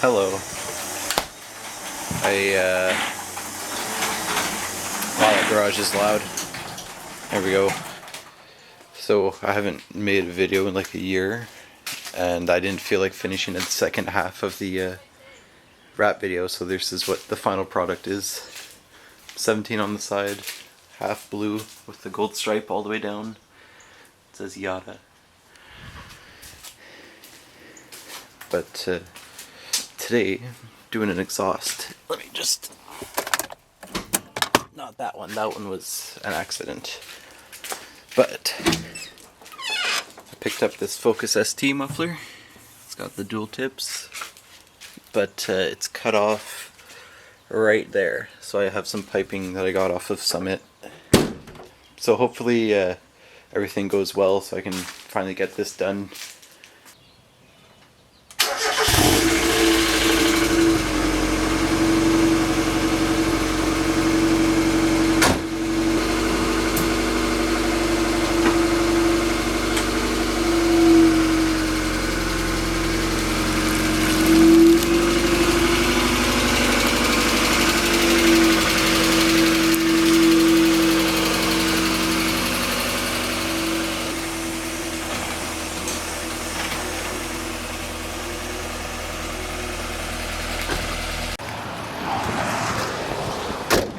Hello. Wow, that garage is loud. There we go. So I haven't made a video in like a year, and I didn't feel like finishing the second half of the wrap video, so this is what the final product is. 17 on the side, half blue with the gold stripe all the way down. It says Miata. But today, doing an exhaust. Let me just... Not that one. That one was an accident. But I picked up this Focus ST muffler. It's got the dual tips, but it's cut off right there. So I have some piping that I got off of Summit. So hopefully everything goes well so I can finally get this done.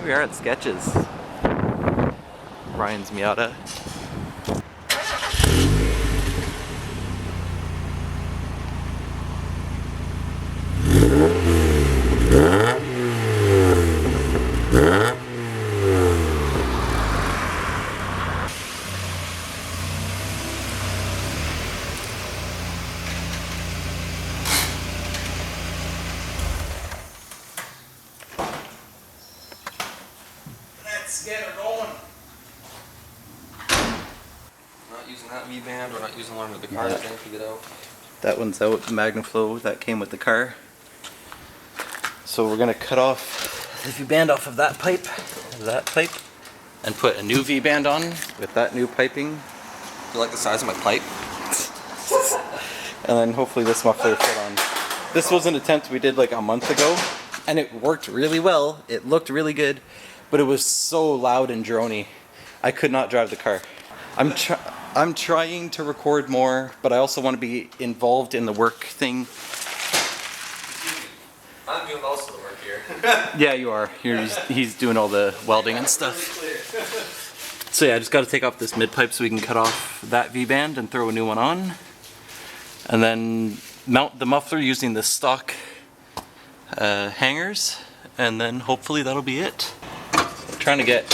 We are at Sketches. Ryan's Miata. Let's get her going. Not using that V-band, we're not using one with the car to get out. That one's out, the MagnaFlow that came with the car. So we're gonna cut off the V-band off of that pipe, and put a new V-band on with that new piping. Do you like the size of my pipe? And then hopefully this muffler will fit on. This was an attempt we did like a month ago, and it worked really well. It looked really good, but it was so loud and drony. I could not drive the car. I'm trying to record more, but I also want to be involved in the work thing. I'm doing most of the work here. Yeah, you are. He's doing all the welding and stuff. So yeah, I just got to take off this mid pipe so we can cut off that V-band and throw a new one on. And then mount the muffler using the stock hangers, and then hopefully that'll be it. I'm trying to get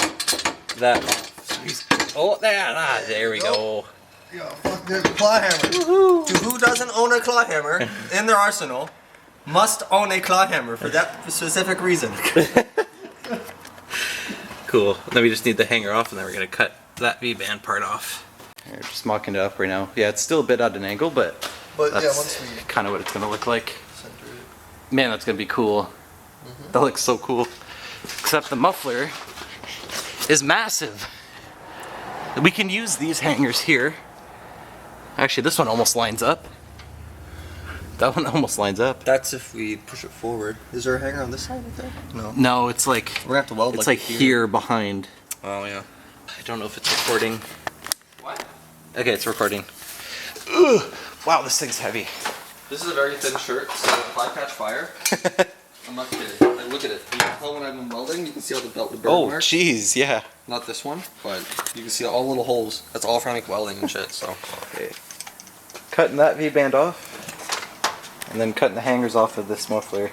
that. Oh, there we go. Yeah, fuck the claw hammer. Woohoo! To who doesn't own a claw hammer in their arsenal must own a claw hammer for that specific reason. Cool. Then we just need the hanger off, and then we're gonna cut that V-band part off. We're just mocking it up right now. Yeah, it's still a bit at an angle, but But that's yeah, once we kind of what it's gonna look like. center it. Man, that's gonna be cool. That looks so cool. Except the muffler is massive. We can use these hangers here. Actually, this one almost lines up. That one almost lines up. That's if we push it forward. Is there a hanger on this side, I think? No. No, it's like We're gonna have to weld it's like here behind. Oh, yeah. I don't know if it's recording. What? Okay, it's recording. Ugh. Wow, this thing's heavy. This is a very thin shirt, so if I catch fire, I'm not kidding. Like, look at it. You can tell when I've been welding, you can see all the belt with burn Oh, marks. jeez, yeah. Not this one, but you can see all the little holes. That's all from like welding and shit, so. Okay. Cutting that V-band off, and then cutting the hangers off of this muffler.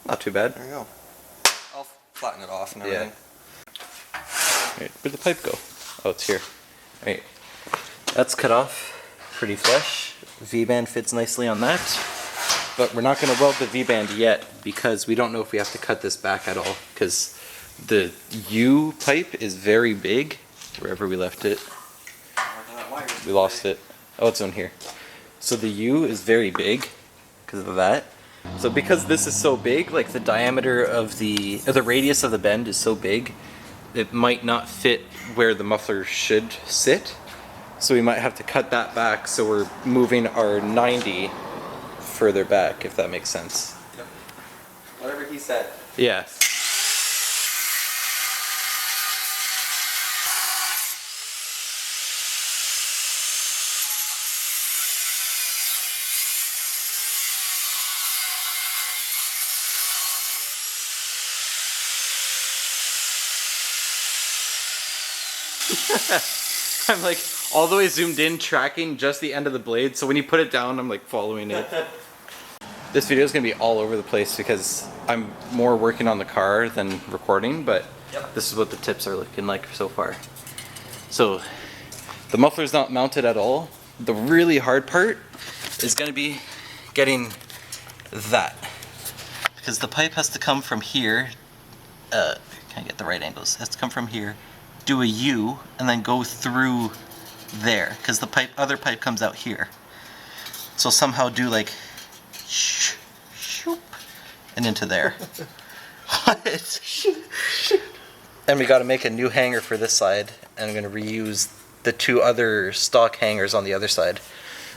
Not too bad. There you go. I'll flatten it off and Yeah. everything. Right, where'd the pipe go? Oh, it's here. Right. That's cut off. Pretty flush. V-band fits nicely on that. But we're not going to weld the V-band yet because we don't know if we have to cut this back at all, because The U pipe is very big. Wherever we left it, we lost it. Oh, it's on here. So the U is very big because of that. So because this is so big, like the diameter of the radius of the bend is so big, it might not fit where the muffler should sit. So we might have to cut that back, so we're moving our 90 further back, if that makes sense. Yep. Whatever he said. Yeah. I'm like all the way zoomed in, tracking just the end of the blade, so when you put it down, I'm like following it. This video is going to be all over the place because I'm more working on the car than recording, but this is what the tips are looking like so far. So the muffler's not mounted at all. The really hard part is going to be getting that, because the pipe has to come from here. Can I get the right angles? It has to come from here, do a U, and then go through there, because the other pipe comes out here. So somehow do like shoop and into there. What? And we got to make a new hanger for this side, and I'm going to reuse the 2 other stock hangers on the other side,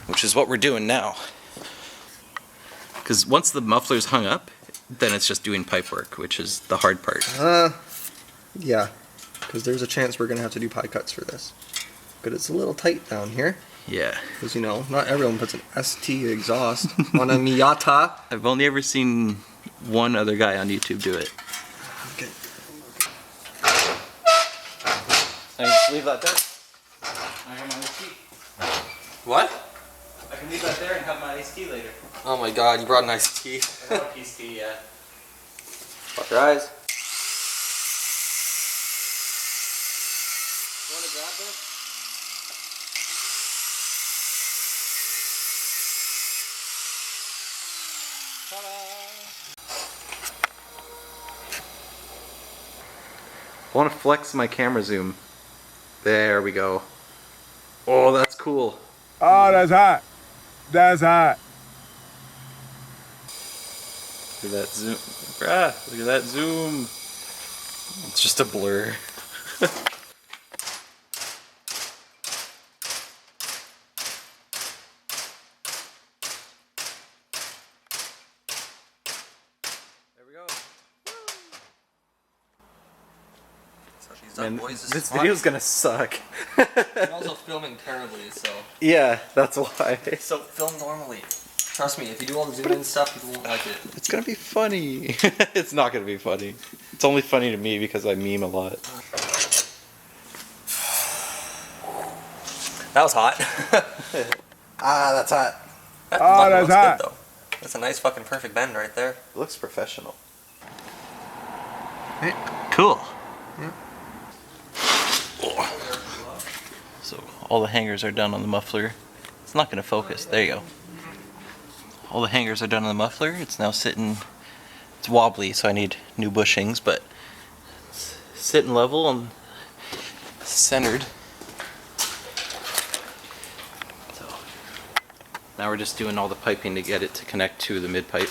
which is what we're doing now. Because once the muffler's hung up, then it's just doing pipe work, which is the hard part. Yeah, because there's a chance we're gonna have to do pie cuts for this. But it's a little tight down here. Yeah. Because, you know, not everyone puts an ST exhaust on a Miata. I've only ever seen one other guy on YouTube do it. Okay. I can just leave that there. I have my iced tea. What? I can leave that there and have my iced tea later. Oh my god, you brought an iced tea. I have a iced tea, yeah. Fuck your eyes. You want to grab this? I want to flex my camera zoom. There we go. Oh, that's cool. Oh, that's hot. That's hot. Look at that zoom. Bruh, look at that zoom. It's just a blur. There we go. Man, this video's gonna suck. I'm also filming terribly, so. Yeah, that's why. So film normally. Trust me, if you do all the zoom in stuff, people won't like it. It's gonna be funny. It's not gonna be funny. It's only funny to me because I meme a lot. That was hot. That's hot. Oh, that's hot. Good, though. That's a nice fucking perfect bend right there. It looks professional. Hey. Cool. So all the hangers are done on the muffler. It's not gonna focus. There you go. All the hangers are done on the muffler. It's now sitting, it's wobbly, so I need new bushings, but it's sitting level and centered. So now we're just doing all the piping to get it to connect to the mid pipe.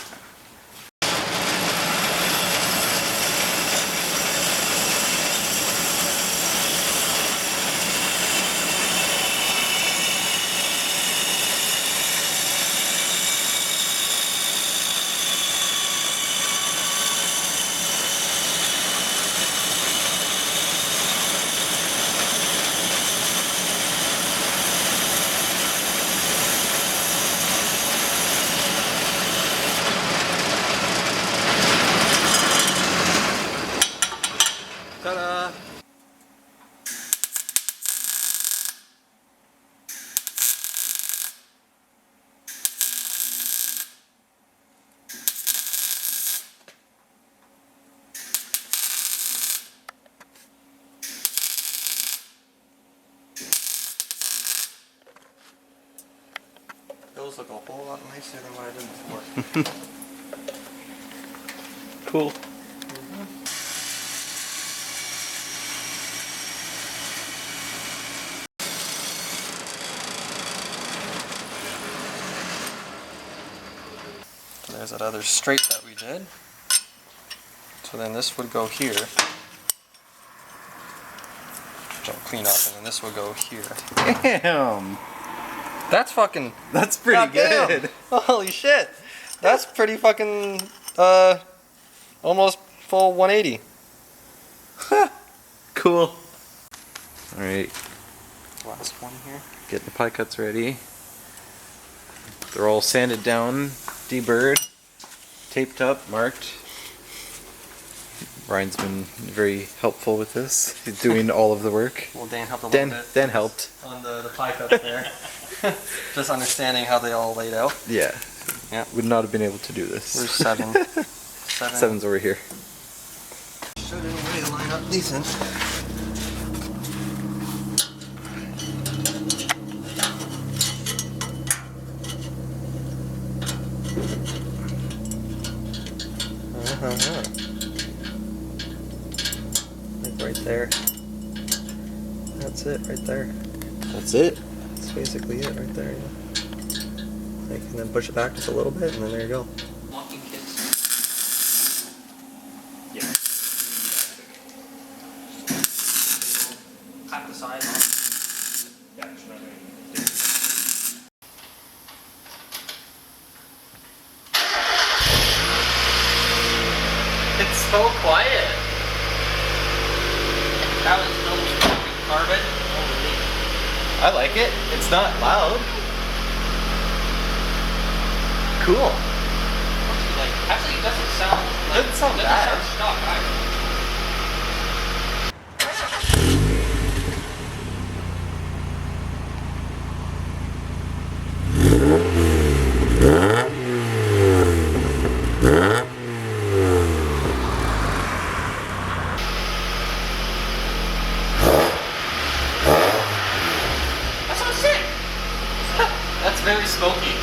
Ta-da! Those look a whole lot nicer than what I did before. Cool. There's that other straight that we did. So then this would go here. Which I'll clean up, and then this would go here. Damn! That's fucking... That's pretty goddamn. good. Holy shit! That's pretty fucking, almost full 180. Cool. Alright, Last one here. getting the pie cuts ready. They're all sanded down, deburred, taped up, marked. Brian's been very helpful with this. He's doing all of the work. Well, Dan helped a little bit. Dan helped. On the pie cuts there. Just understanding how they all laid out. Yeah. Yeah. Would not have been able to do this. There's 7. 7. Seven's over here. Should in a way line up decent. Like right there. That's it right there. That's it. That's basically it right there, yeah. Like, and then push it back just a little bit, and then there you go. Walking kits. Yeah. Pack the side on. Yeah, It's so quiet. That was no smoking carbon. Holy. I like it. It's not loud. Cool. Actually, it doesn't sound like, Doesn't sound bad. sound stock either. That sounds sick. That's very smoky.